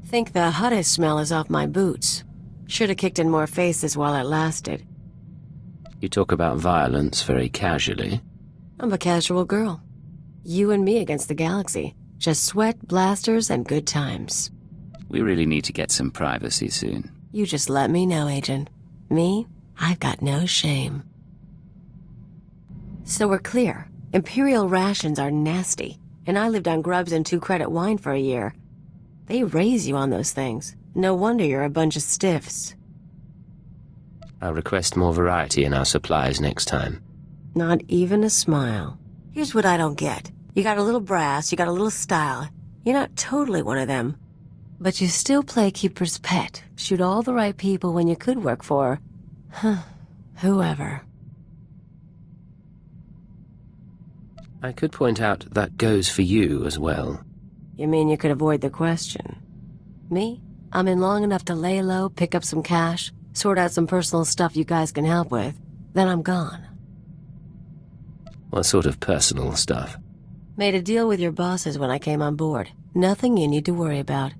Think the Hutta smell is off my boots. Should have kicked in more faces while it lasted. You talk about violence very casually. I'm a casual girl. You and me against the galaxy. Just sweat, blasters, and good times. We really need to get some privacy soon. You just let me know, Agent. Me, I've got no shame. So we're clear. Imperial rations are nasty, and I lived on grubs and 2-credit wine for a year. They raise you on those things. No wonder you're a bunch of stiffs. I'll request more variety in our supplies next time. Not even a smile. Here's what I don't get. You got a little brass, you got a little style. You're not totally one of them. But you still play keeper's pet. Shoot all the right people when you could work for... whoever. I could point out that goes for you as well. You mean you could avoid the question? Me? I'm in long enough to lay low, pick up some cash, sort out some personal stuff you guys can help with. Then I'm gone. What sort of personal stuff? Made a deal with your bosses when I came on board. Nothing you need to worry about.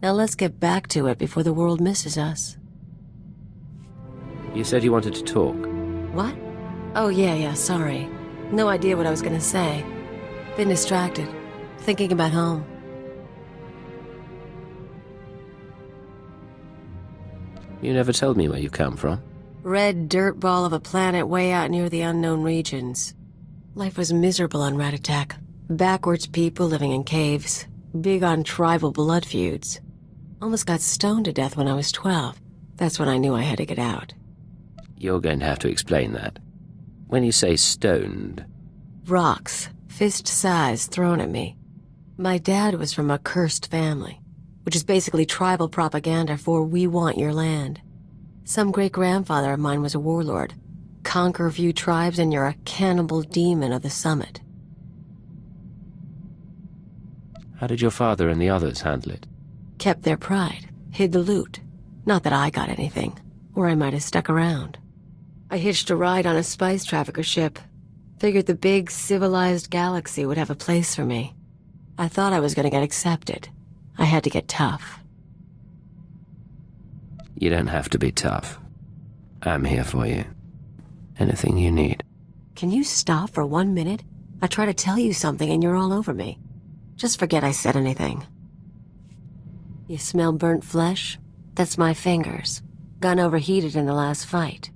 Now let's get back to it before the world misses us. You said you wanted to talk. What? Oh, yeah, sorry. No idea what I was gonna say. Been distracted. Thinking about home. You never told me where you come from. Red dirt ball of a planet way out near the unknown regions. Life was miserable on Ratatak. Backwards people living in caves. Big on tribal blood feuds. Almost got stoned to death when I was 12. That's when I knew I had to get out. You're going to have to explain that. When you say stoned... Rocks, fist-size, thrown at me. My dad was from a cursed family, which is basically tribal propaganda for we want your land. Some great-grandfather of mine was a warlord. Conquer a few tribes and you're a cannibal demon of the summit. How did your father and the others handle it? Kept their pride, hid the loot. Not that I got anything, or I might have stuck around. I hitched a ride on a spice trafficker ship. Figured the big, civilized galaxy would have a place for me. I thought I was going to get accepted. I had to get tough. You don't have to be tough. I'm here for you. Anything you need. Can you stop for 1 minute? I try to tell you something and you're all over me. Just forget I said anything. You smell burnt flesh? That's my fingers. Gun overheated in the last fight.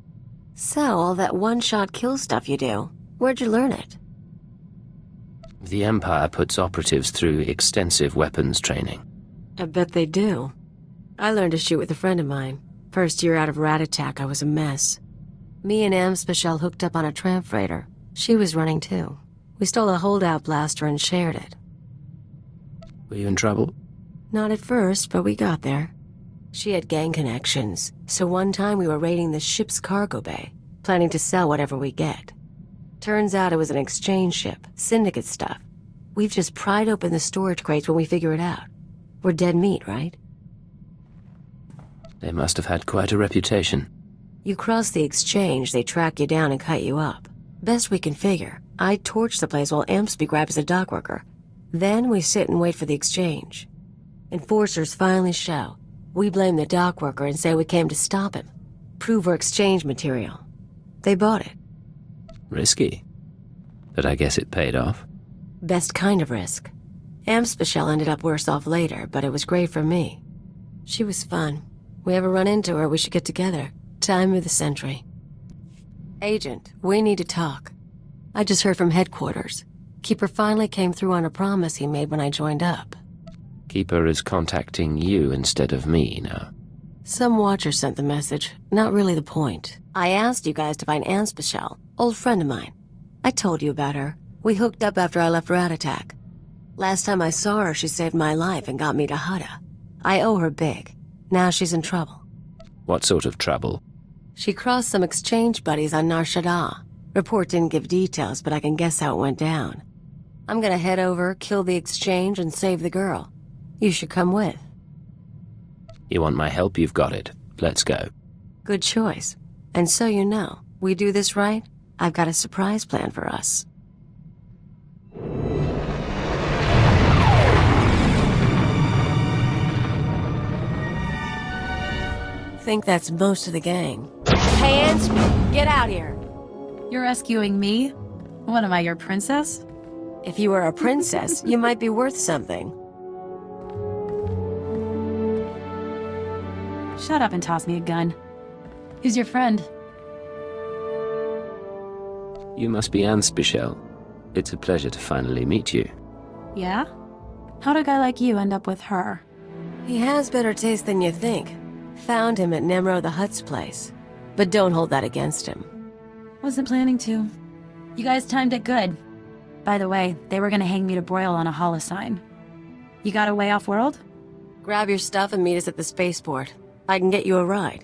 So, all that one-shot kill stuff you do, where'd you learn it? The Empire puts operatives through extensive weapons training. I bet they do. I learned to shoot with a friend of mine. First year out of Ratatak, I was a mess. Me and Amspecial hooked up on a tramp freighter. She was running too. We stole a holdout blaster and shared it. Were you in trouble? Not at first, but we got there. She had gang connections, so one time we were raiding the ship's cargo bay, planning to sell whatever we get. Turns out it was an exchange ship, syndicate stuff. We've just pried open the storage crates when we figure it out. We're dead meat, right? They must have had quite a reputation. You cross the exchange, they track you down and cut you up. Best we can figure, I torch the place while Ampsby grabs a dock worker. Then we sit and wait for the exchange. Enforcers finally show. We blame the dock worker and say we came to stop him. Prove we're exchange material. They bought it. Risky. But I guess it paid off. Best kind of risk. Amspecial ended up worse off later, but it was great for me. She was fun. We ever run into her, we should get together. Time of the century. Agent, we need to talk. I just heard from headquarters. Keeper finally came through on a promise he made when I joined up. Keeper is contacting you instead of me now. Some watcher sent the message. Not really the point. I asked you guys to find Amspecial, old friend of mine. I told you about her. We hooked up after I left Ratatak. Last time I saw her, she saved my life and got me to Hutta. I owe her big. Now she's in trouble. What sort of trouble? She crossed some exchange buddies on Nar Shaddaa. Report didn't give details, but I can guess how it went down. I'm gonna head over, kill the exchange, and save the girl. You should come with. You want my help? You've got it. Let's go. Good choice. And so you know, we do this right, I've got a surprise plan for us. think that's most of the gang. Hey, Ansby, get out here. You're rescuing me? What am I, your princess? If you were a princess, you might be worth something. Shut up and toss me a gun. Who's your friend? You must be Anspichel. It's a pleasure to finally meet you. Yeah? How'd a guy like you end up with her? He has better taste than you think. Found him at Nemro the Hutt's place. But don't hold that against him. Wasn't planning to. You guys timed it good. By the way, they were gonna hang me to broil on a holosign. You got a way off-world? Grab your stuff and meet us at the spaceport. I can get you a ride.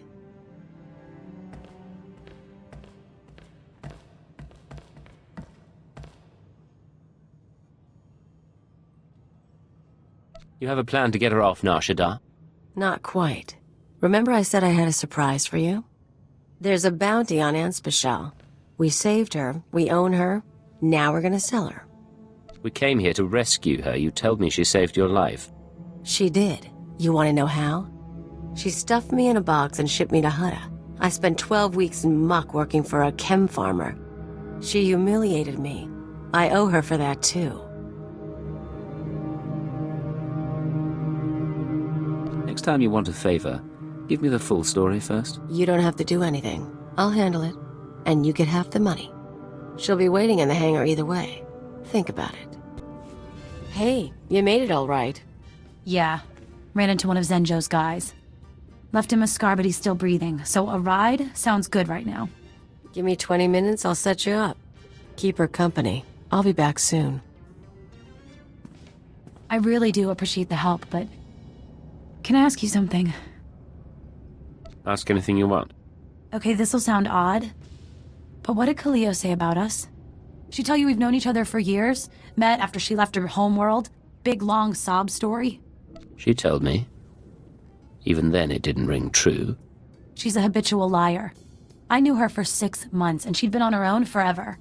You have a plan to get her off Nar Shaddaa? Not quite. Remember I said I had a surprise for you? There's a bounty on Anspichel. We saved her, we own her, now we're gonna sell her. We came here to rescue her. You told me she saved your life. She did. You want to know how? She stuffed me in a box and shipped me to Hutta. I spent 12 weeks in muck working for a chem farmer. She humiliated me. I owe her for that too. Next time you want a favor, give me the full story first. You don't have to do anything. I'll handle it. And you get half the money. She'll be waiting in the hangar either way. Think about it. Hey, you made it all right. Yeah. Ran into one of Zenjo's guys. Left him a scar, but he's still breathing, so a ride sounds good right now. Give me 20 minutes, I'll set you up. Keep her company. I'll be back soon. I really do appreciate the help, but... Can I ask you something? Ask anything you want. Okay, this'll sound odd, but what did Kaliyo say about us? She tell you we've known each other for years? Met after she left her homeworld? Big, long sob story? She told me. Even then, it didn't ring true. She's a habitual liar. I knew her for 6 months, and she'd been on her own forever.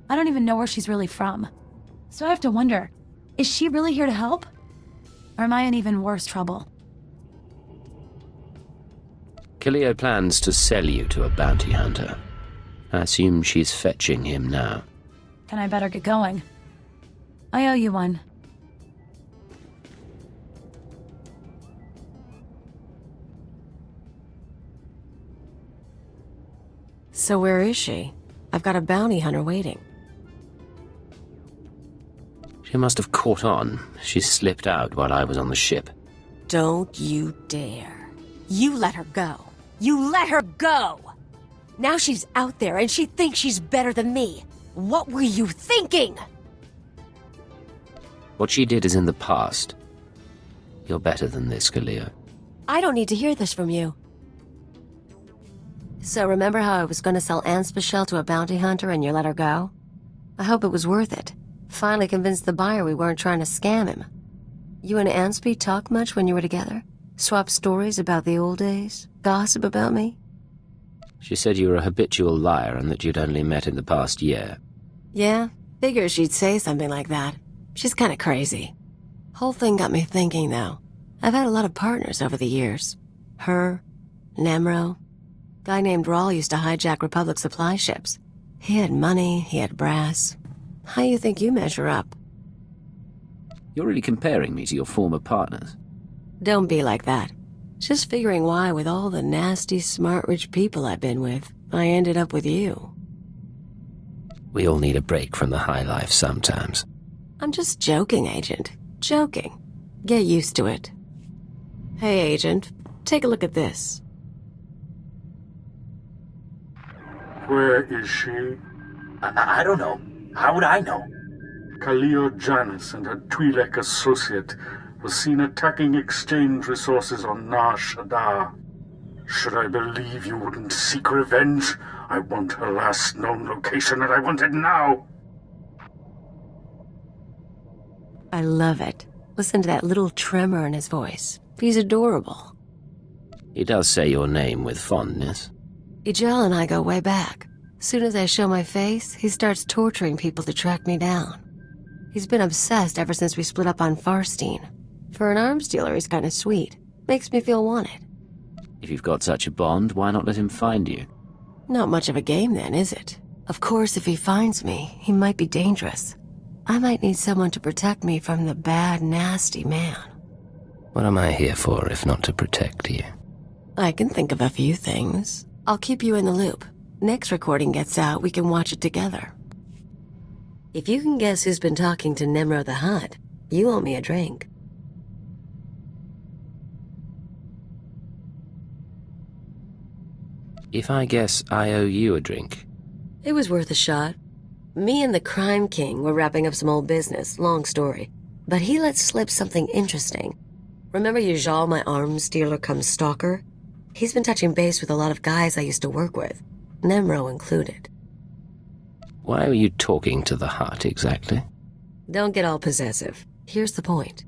I don't even know where she's really from. So I have to wonder, is she really here to help? Or am I in even worse trouble? Kaliyo plans to sell you to a bounty hunter. I assume she's fetching him now. Then I better get going. I owe you one. So where is she? I've got a bounty hunter waiting. She must have caught on. She slipped out while I was on the ship. Don't you dare. You let her go. You let her go! Now she's out there and she thinks she's better than me. What were you thinking? What she did is in the past. You're better than this, Kaliyo. I don't need to hear this from you. So remember how I was going to sell Anspichel to a bounty hunter and you let her go? I hope it was worth it. Finally convinced the buyer we weren't trying to scam him. You and Anspi talk much when you were together? Swap stories about the old days? Gossip about me? She said you were a habitual liar and that you'd only met in the past year. Yeah, figures she'd say something like that. She's kinda crazy. Whole thing got me thinking, though. I've had a lot of partners over the years. Her, Nemro. Guy named Rawl used to hijack Republic supply ships. He had money, he had brass. How you think you measure up? You're really comparing me to your former partners. Don't be like that. Just figuring why, with all the nasty, smart, rich people I've been with, I ended up with you. We all need a break from the high life sometimes. I'm just joking, Agent. Joking. Get used to it. Hey, Agent. Take a look at this. Where is she? I don't know. How would I know? Kaliyo Janus and her Twi'lek associate was seen attacking exchange resources on Nar Shaddaa. Should I believe you wouldn't seek revenge? I want her last known location and I want it now! I love it. Listen to that little tremor in his voice. He's adorable. He does say your name with fondness. Ijel and I go way back. Soon as I show my face, he starts torturing people to track me down. He's been obsessed ever since we split up on Farstein. For an arms dealer, he's kinda sweet. Makes me feel wanted. If you've got such a bond, why not let him find you? Not much of a game then, is it? Of course, if he finds me, he might be dangerous. I might need someone to protect me from the bad, nasty man. What am I here for if not to protect you? I can think of a few things. I'll keep you in the loop. Next recording gets out, we can watch it together. If you can guess who's been talking to Nemro the Hutt, you owe me a drink. If I guess I owe you a drink. It was worth a shot. Me and the Crime King were wrapping up some old business, long story. But he let slip something interesting. Remember Yajal, my arms dealer come stalker? He's been touching base with a lot of guys I used to work with, Nemro included. Why are you talking to the Hutt exactly? Don't get all possessive. Here's the point.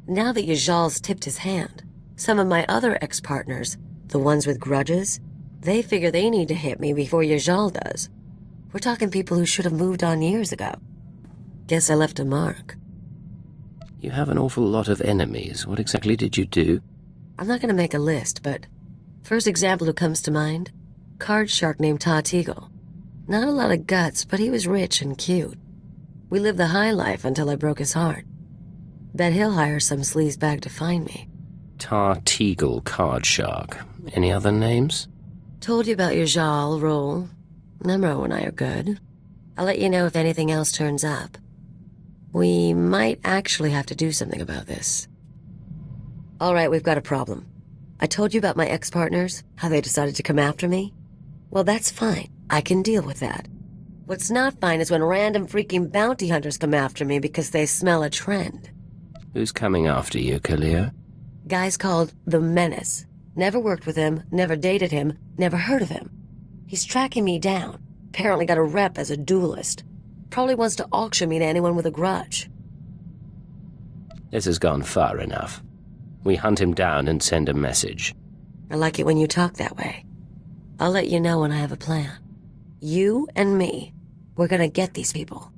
Now that Yajal's tipped his hand, some of my other ex-partners, the ones with grudges, they figure they need to hit me before Yajal does. We're talking people who should have moved on years ago. Guess I left a mark. You have an awful lot of enemies. What exactly did you do? I'm not gonna make a list, but first example who comes to mind, card shark named Eagle. Not a lot of guts, but he was rich and cute. We lived the high life until I broke his heart. Bet he'll hire some sleaze bag to find me. Eagle card shark. Any other names? Told you about your Jal role. Nemro and I are good. I'll let you know if anything else turns up. We might actually have to do something about this. All right, we've got a problem. I told you about my ex-partners, how they decided to come after me. Well, that's fine. I can deal with that. What's not fine is when random freaking bounty hunters come after me because they smell a trend. Who's coming after you, Kaliyo? Guy's called The Menace. Never worked with him, never dated him, never heard of him. He's tracking me down. Apparently got a rep as a duelist. Probably wants to auction me to anyone with a grudge. This has gone far enough. We hunt him down and send a message. I like it when you talk that way. I'll let you know when I have a plan. You and me, we're gonna get these people.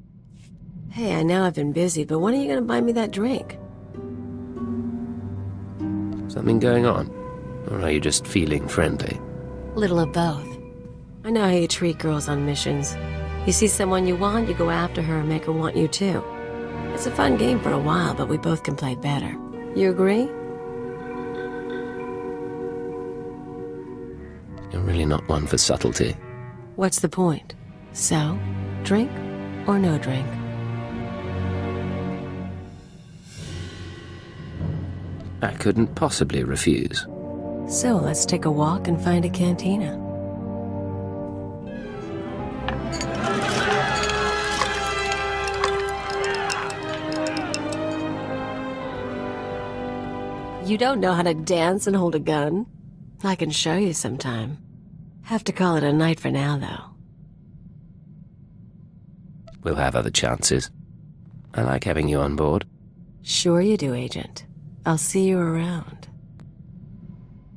Hey, I know I've been busy, but when are you gonna buy me that drink? Something going on? Or are you just feeling friendly? Little of both. I know how you treat girls on missions. You see someone you want, you go after her and make her want you too. It's a fun game for a while, but we both can play better. You agree? You're really not one for subtlety. What's the point? So, drink or no drink? I couldn't possibly refuse. So let's take a walk and find a cantina. You don't know how to dance and hold a gun? I can show you sometime. Have to call it a night for now, though. We'll have other chances. I like having you on board. Sure you do, Agent. I'll see you around.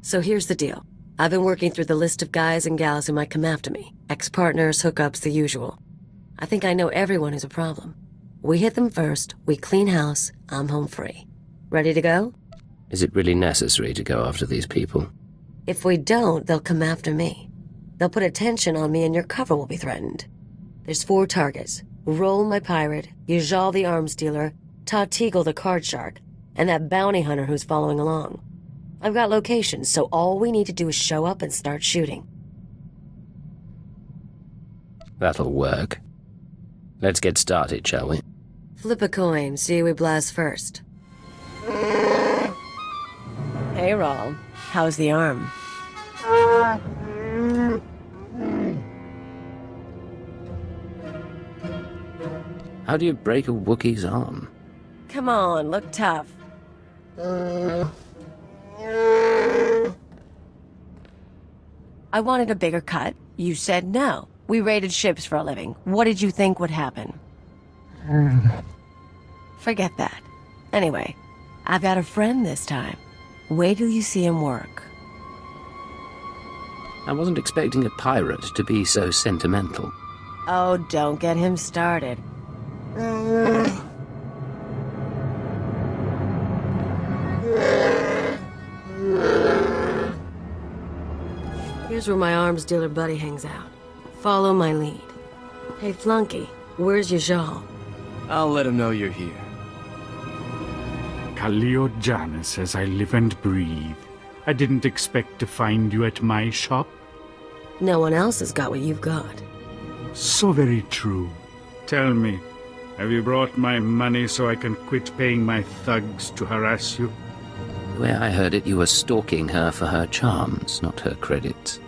So here's the deal. I've been working through the list of guys and gals who might come after me. Ex-partners, hookups, the usual. I think I know everyone who's a problem. We hit them first, we clean house, I'm home free. Ready to go? Is it really necessary to go after these people? If we don't, they'll come after me. They'll put attention on me and your cover will be threatened. There's 4 targets. Roll, my pirate, Yajal the arms dealer, Eagle the card shark, and that bounty hunter who's following along. I've got locations, so all we need to do is show up and start shooting. That'll work. Let's get started, shall we? Flip a coin, see who we blast first. Hey, Raul. How's the arm? How do you break a Wookiee's arm? Come on, look tough. I wanted a bigger cut. You said no. We raided ships for a living. What did you think would happen? Forget that. Anyway, I've got a friend this time. Wait till you see him work. I wasn't expecting a pirate to be so sentimental. Oh, don't get him started. Here's where my arms dealer buddy hangs out. Follow my lead. Hey, Flunky, where's Yajal? I'll let him know you're here. Kaliyo Janus as I live and breathe. I didn't expect to find you at my shop. No one else has got what you've got. So very true. Tell me, have you brought my money so I can quit paying my thugs to harass you? The way I heard it, you were stalking her for her charms, not her credits.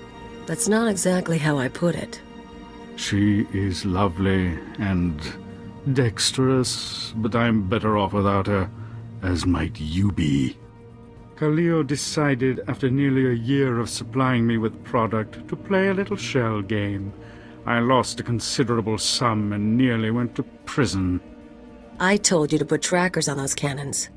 That's not exactly how I put it. She is lovely and dexterous, but I'm better off without her, as might you be. Kaliyo decided after nearly a year of supplying me with product to play a little shell game. I lost a considerable sum and nearly went to prison. I told you to put trackers on those cannons.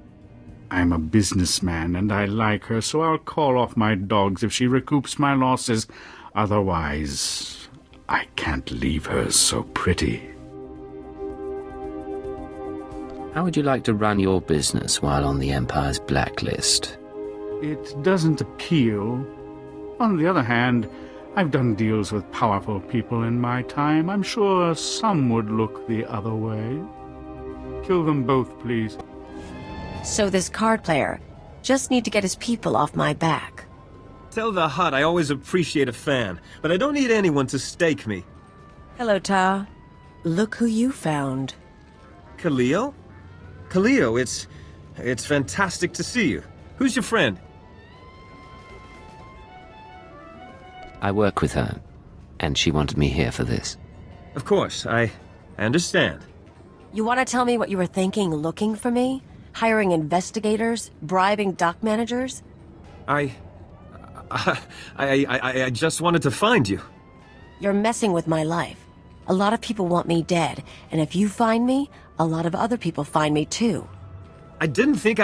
I'm a businessman and I like her, so I'll call off my dogs if she recoups my losses. Otherwise, I can't leave her so pretty. How would you like to run your business while on the Empire's blacklist? It doesn't appeal. On the other hand, I've done deals with powerful people in my time. I'm sure some would look the other way. Kill them both, please. So this card player just need to get his people off my back. Tell the Hutt I always appreciate a fan, but I don't need anyone to stake me. Hello, Ta. Look who you found. Kaliyo? Kaliyo, it's fantastic to see you. Who's your friend? I work with her, and she wanted me here for this. Of course, I understand. You want to tell me what you were thinking looking for me? Hiring investigators? Bribing dock managers? I just wanted to find you. You're messing with my life. A lot of people want me dead, and if you find me, a lot of other people find me too. I didn't think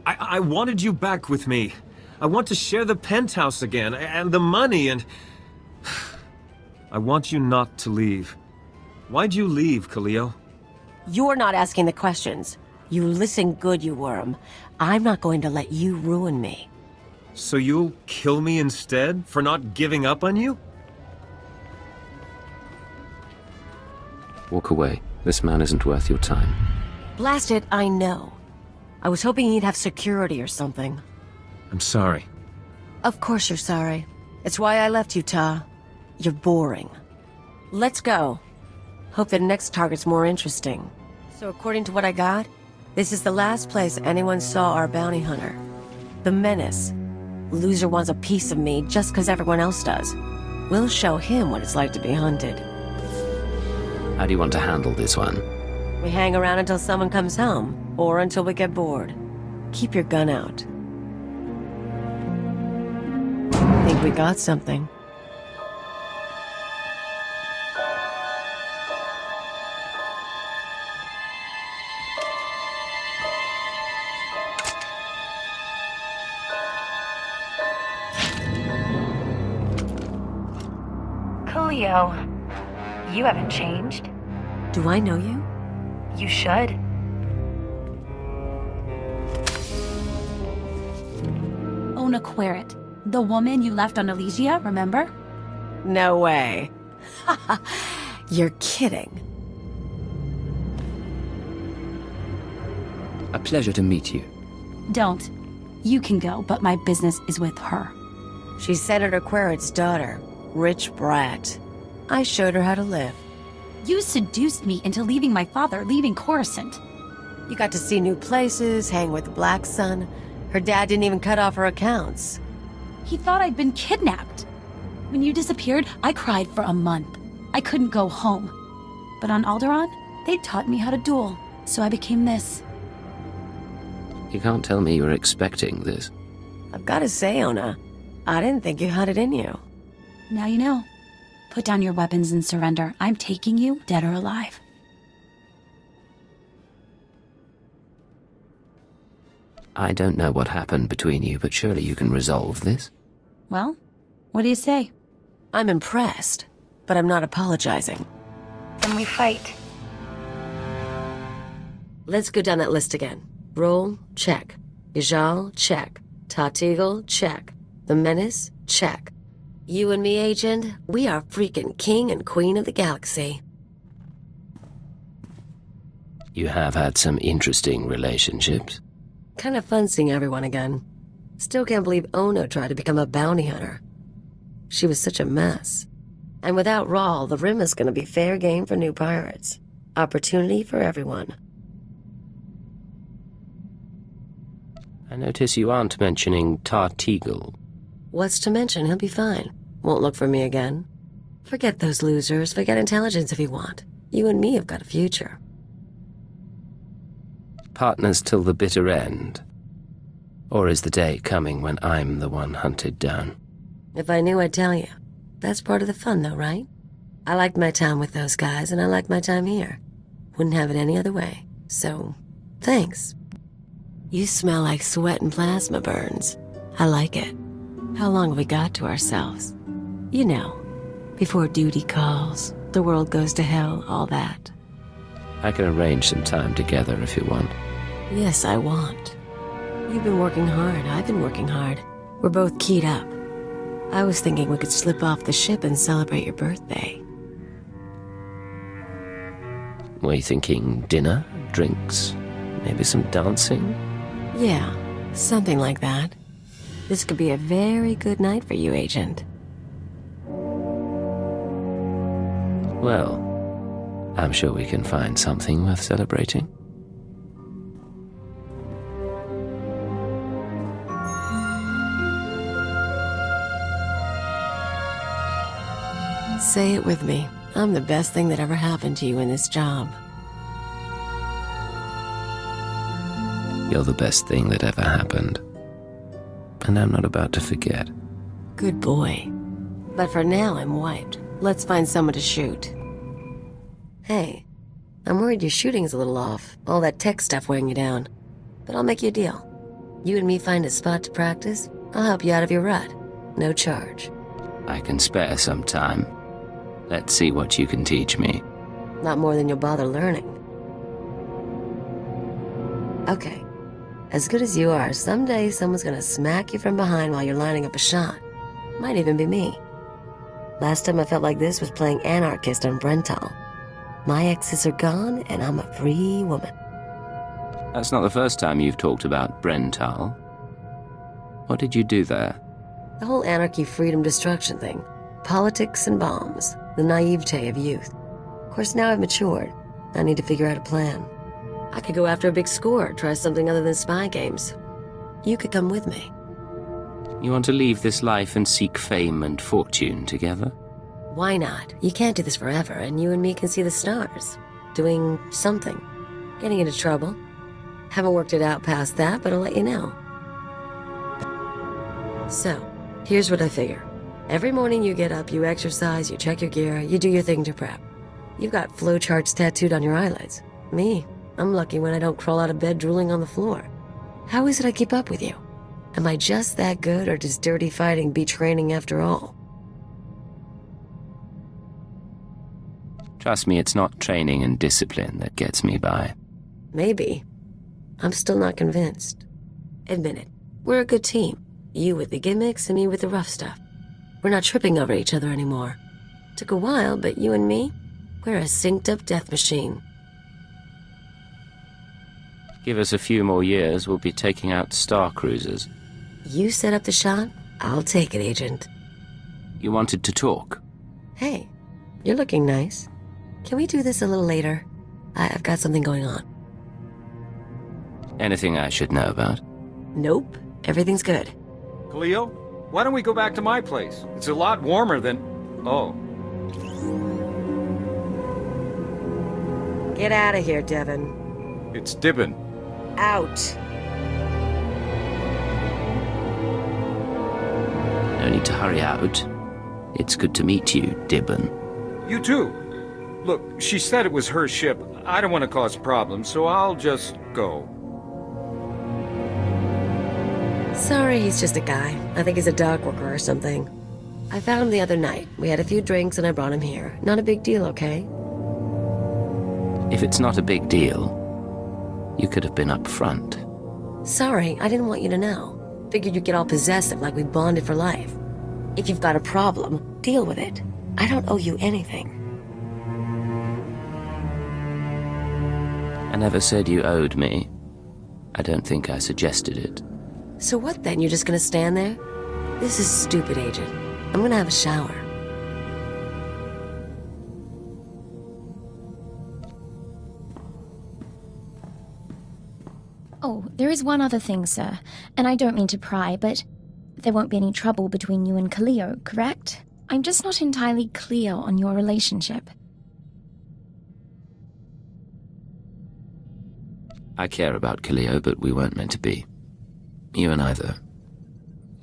I wanted you back with me. I want to share the penthouse again, and the money, and... I want you not to leave. Why'd you leave, Kaliyo? You're not asking the questions. You listen good, you worm. I'm not going to let you ruin me. So you'll kill me instead, for not giving up on you? Walk away. This man isn't worth your time. Blast it, I know. I was hoping he'd have security or something. I'm sorry. Of course you're sorry. It's why I left you, Ta. You're boring. Let's go. Hope the next target's more interesting. So according to what I got, this is the last place anyone saw our bounty hunter. The Menace. Loser wants a piece of me just because everyone else does. We'll show him what it's like to be hunted. How do you want to handle this one? We hang around until someone comes home, or until we get bored. Keep your gun out. Think we got something. Kaliyo, you haven't changed. Do I know you? You should. Ona Querrit, the woman you left on Elysia, remember? No way. You're kidding. A pleasure to meet you. Don't. You can go, but my business is with her. She's Senator Querrit's daughter. Rich brat. I showed her how to live. You seduced me into leaving my father, leaving Coruscant. You got to see new places, hang with Black Sun. Her dad didn't even cut off her accounts. He thought I'd been kidnapped. When you disappeared, I cried for a month. I couldn't go home. But on Alderaan, they taught me how to duel, so I became this. You can't tell me you were expecting this. I've got to say, Ona, I didn't think you had it in you. Now you know. Put down your weapons and surrender. I'm taking you, dead or alive. I don't know what happened between you, but surely you can resolve this. Well, what do you say? I'm impressed, but I'm not apologizing. Then we fight. Let's go down that list again. Roll, check. Ijal, check. Tatigel, check. The Menace, check. You and me, Agent, we are freaking king and queen of the galaxy. You have had some interesting relationships. Kind of fun seeing everyone again. Still can't believe Ono tried to become a bounty hunter. She was such a mess. And without Rawl, the Rim is going to be fair game for new pirates. Opportunity for everyone. I notice you aren't mentioning Tar-Teagle. What's to mention? He'll be fine. Won't look for me again. Forget those losers. Forget intelligence if you want. You and me have got a future. Partners till the bitter end? Or is the day coming when I'm the one hunted down? If I knew, I'd tell you. That's part of the fun, though, right? I liked my time with those guys, and I like my time here. Wouldn't have it any other way. So, thanks. You smell like sweat and plasma burns. I like it. How long have we got to ourselves? You know, before duty calls, the world goes to hell, all that. I can arrange some time together if you want. Yes, I want. You've been working hard. I've been working hard. We're both keyed up. I was thinking we could slip off the ship and celebrate your birthday. Were you thinking dinner, drinks, maybe some dancing? Yeah, something like that. This could be a very good night for you, Agent. Well, I'm sure we can find something worth celebrating. Say it with me. I'm the best thing that ever happened to you in this job. You're the best thing that ever happened. And I'm not about to forget. Good boy. But for now, I'm wiped. Let's find someone to shoot. Hey, I'm worried your shooting's a little off. All that tech stuff weighing you down. But I'll make you a deal. You and me find a spot to practice, I'll help you out of your rut. No charge. I can spare some time. Let's see what you can teach me. Not more than you'll bother learning. Okay. As good as you are, someday someone's gonna smack you from behind while you're lining up a shot. Might even be me. Last time I felt like this was playing anarchist on Brental. My exes are gone, and I'm a free woman. That's not the first time you've talked about Brental. What did you do there? The whole anarchy, freedom, destruction thing. Politics and bombs. The naivete of youth. Of course, now I've matured. I need to figure out a plan. I could go after a big score, try something other than spy games. You could come with me. You want to leave this life and seek fame and fortune together? Why not? You can't do this forever, and you and me can see the stars. Doing something. Getting into trouble. Haven't worked it out past that, but I'll let you know. So, here's what I figure. Every morning you get up, you exercise, you check your gear, you do your thing to prep. You've got flowcharts tattooed on your eyelids. Me, I'm lucky when I don't crawl out of bed drooling on the floor. How is it I keep up with you? Am I just that good, or does dirty fighting beat training after all? Trust me, it's not training and discipline that gets me by. Maybe. I'm still not convinced. Admit it. We're a good team. You with the gimmicks and me with the rough stuff. We're not tripping over each other anymore. Took a while, but you and me, we're a synced-up death machine. Give us a few more years, we'll be taking out star cruisers. You set up the shot, I'll take it, Agent. You wanted to talk? Hey, you're looking nice. Can we do this a little later? I've got something going on. Anything I should know about? Nope, everything's good. Kaliyo, why don't we go back to my place? It's a lot warmer than... Oh. Get out of here, Devin. It's Dibbin. Out. No need to hurry out. It's good to meet you, Dibbin. You too. Look, she said it was her ship. I don't want to cause problems, so I'll just go. Sorry, he's just a guy. I think he's a dock worker or something. I found him the other night. We had a few drinks and I brought him here. Not a big deal, okay? If it's not a big deal, you could have been up front. Sorry, I didn't want you to know. Figured you'd get all possessive like we bonded for life. If you've got a problem, deal with it. I don't owe you anything. I never said you owed me. I don't think I suggested it. So what then? You're just gonna stand there? This is stupid, Agent. I'm gonna have a shower. Oh, there is one other thing, sir. And I don't mean to pry, but there won't be any trouble between you and Kaliyo, correct? I'm just not entirely clear on your relationship. I care about Kaliyo, but we weren't meant to be. You and I, though.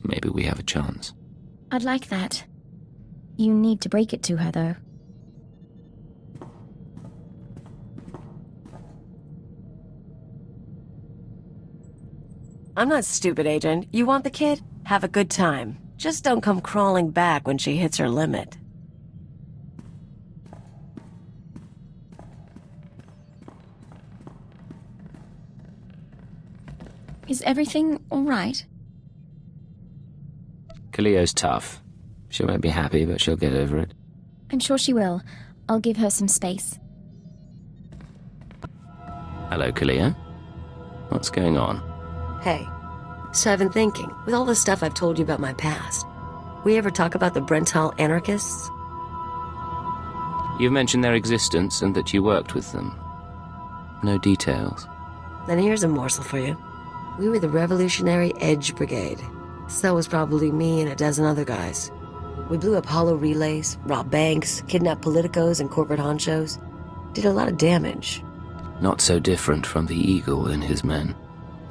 Maybe we have a chance. I'd like that. You need to break it to her, though. I'm not stupid, Agent. You want the kid? Have a good time. Just don't come crawling back when she hits her limit. Is everything all right? Kaliyo's tough. She won't be happy, but she'll get over it. I'm sure she will. I'll give her some space. Hello, Kaliyo. What's going on? Hey, so I've been thinking, with all the stuff I've told you about my past, we ever talk about the Brental anarchists? You've mentioned their existence and that you worked with them. No details. Then here's a morsel for you. We were the Revolutionary Edge Brigade. So was probably me and a dozen other guys. We blew up hollow relays, robbed banks, kidnapped politicos and corporate honchos. Did a lot of damage. Not so different from the Eagle and his men.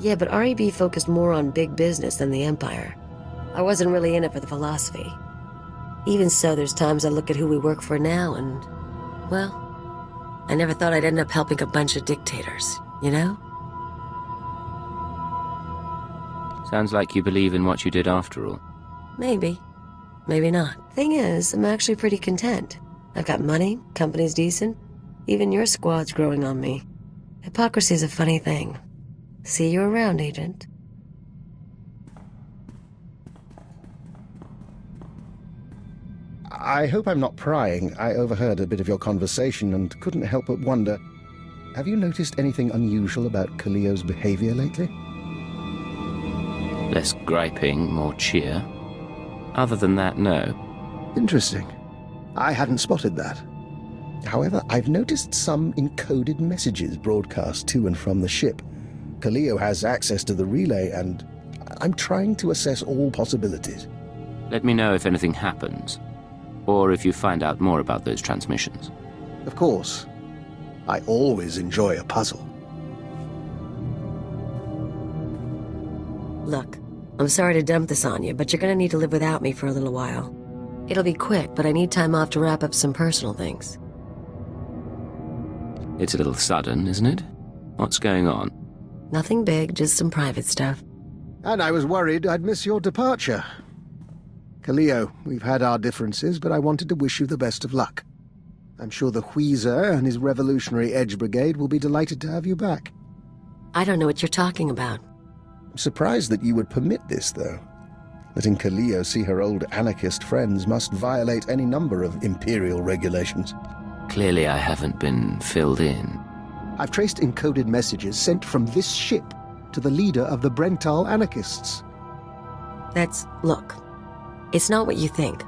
Yeah, but REB focused more on big business than the Empire. I wasn't really in it for the philosophy. Even so, there's times I look at who we work for now and, well, I never thought I'd end up helping a bunch of dictators, you know? Sounds like you believe in what you did after all. Maybe. Maybe not. Thing is, I'm actually pretty content. I've got money, company's decent. Even your squad's growing on me. Hypocrisy's a funny thing. See you around, Agent. I hope I'm not prying. I overheard a bit of your conversation and couldn't help but wonder, have you noticed anything unusual about Kaliyo's behavior lately? Less griping, more cheer. Other than that, no. Interesting. I hadn't spotted that. However, I've noticed some encoded messages broadcast to and from the ship. Kaliyo has access to the relay, and I'm trying to assess all possibilities. Let me know if anything happens, or if you find out more about those transmissions. Of course. I always enjoy a puzzle. Look, I'm sorry to dump this on you, but you're gonna need to live without me for a little while. It'll be quick, but I need time off to wrap up some personal things. It's a little sudden, isn't it? What's going on? Nothing big, just some private stuff. And I was worried I'd miss your departure. Kaliyo, we've had our differences, but I wanted to wish you the best of luck. I'm sure the Wheezer and his Revolutionary Edge Brigade will be delighted to have you back. I don't know what you're talking about. I'm surprised that you would permit this, though. Letting Kaliyo see her old anarchist friends must violate any number of Imperial regulations. Clearly I haven't been filled in. I've traced encoded messages sent from this ship to the leader of the Brental anarchists. Look, it's not what you think.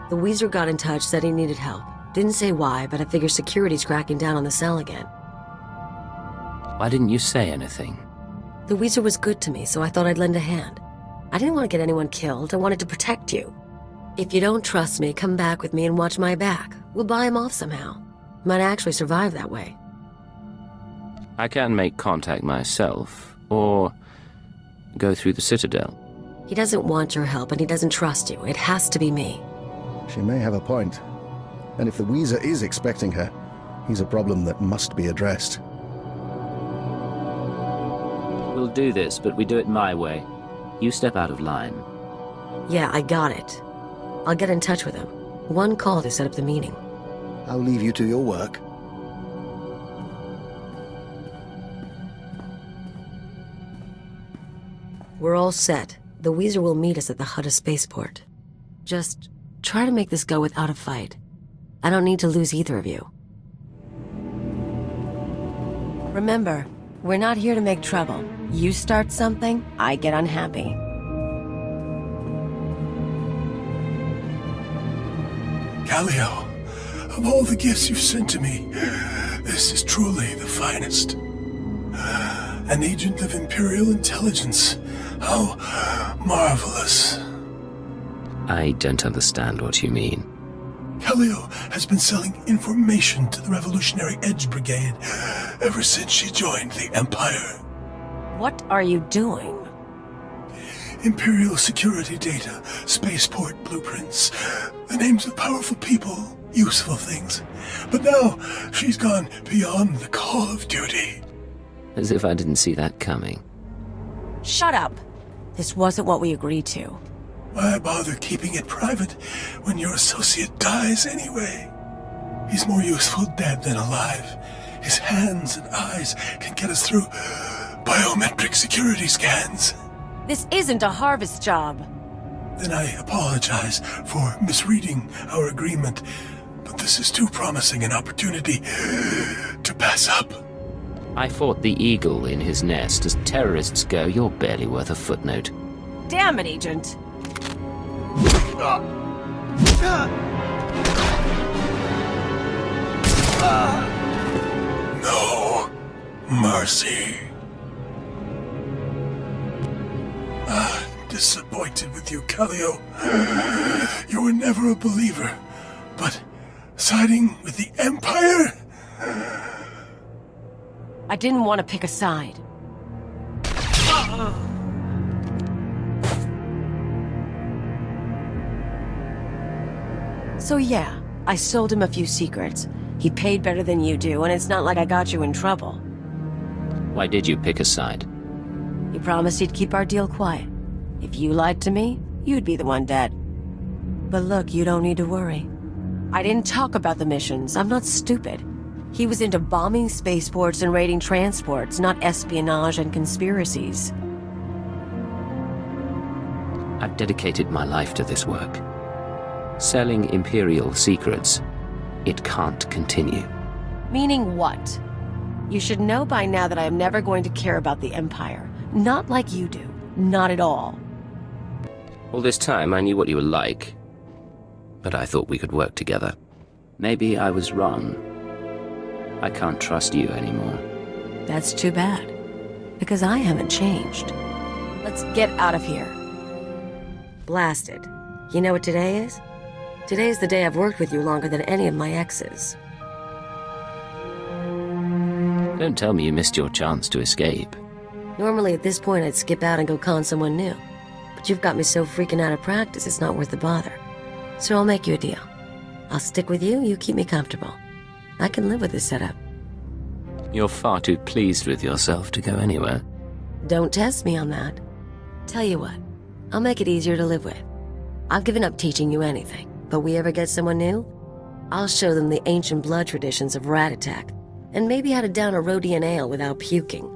The Weezer got in touch, said he needed help. Didn't say why, but I figure security's cracking down on the cell again. Why didn't you say anything? The Weezer was good to me, so I thought I'd lend a hand. I didn't want to get anyone killed, I wanted to protect you. If you don't trust me, come back with me and watch my back. We'll buy him off somehow. Might actually survive that way. I can make contact myself, or go through the Citadel. He doesn't want your help and he doesn't trust you. It has to be me. She may have a point. And if the Weezer is expecting her, he's a problem that must be addressed. We'll do this, but we do it my way. You step out of line. Yeah, I got it. I'll get in touch with him. One call to set up the meeting. I'll leave you to your work. We're all set. The Weezer will meet us at the Hutta spaceport. Just try to make this go without a fight. I don't need to lose either of you. Remember, we're not here to make trouble. You start something, I get unhappy. Kaliyo, of all the gifts you've sent to me, this is truly the finest. An agent of Imperial intelligence. How marvelous. I don't understand what you mean. Kaliyo has been selling information to the Revolutionary Edge Brigade ever since she joined the Empire. What are you doing? Imperial security data, spaceport blueprints, the names of powerful people, useful things. But now, she's gone beyond the call of duty. As if I didn't see that coming. Shut up! This wasn't what we agreed to. Why bother keeping it private when your associate dies anyway? He's more useful dead than alive. His hands and eyes can get us through biometric security scans. This isn't a harvest job. Then I apologize for misreading our agreement, but this is too promising an opportunity to pass up. I fought the eagle in his nest. As terrorists go, you're barely worth a footnote. Damn it, Agent! No mercy. I'm disappointed with you, Kaliyo. You were never a believer, but siding with the Empire? I didn't want to pick a side. So yeah, I sold him a few secrets. He paid better than you do, and it's not like I got you in trouble. Why did you pick a side? He promised he'd keep our deal quiet. If you lied to me, you'd be the one dead. But look, you don't need to worry. I didn't talk about the missions. I'm not stupid. He was into bombing spaceports and raiding transports, not espionage and conspiracies. I've dedicated my life to this work. Selling Imperial secrets, it can't continue. Meaning what? You should know by now that I am never going to care about the Empire. Not like you do. Not at all. All this time I knew what you were like, but I thought we could work together. Maybe I was wrong. I can't trust you anymore. That's too bad, because I haven't changed. Let's get out of here. Blasted. You know what today is? Today is the day I've worked with you longer than any of my exes. Don't tell me you missed your chance to escape. Normally at this point I'd skip out and go con someone new. But you've got me so freaking out of practice it's not worth the bother. So I'll make you a deal. I'll stick with you, you keep me comfortable. I can live with this setup. You're far too pleased with yourself to go anywhere. Don't test me on that. Tell you what, I'll make it easier to live with. I've given up teaching you anything, but we ever get someone new, I'll show them the ancient blood traditions of rat attack, and maybe how to down a Rhodian ale without puking.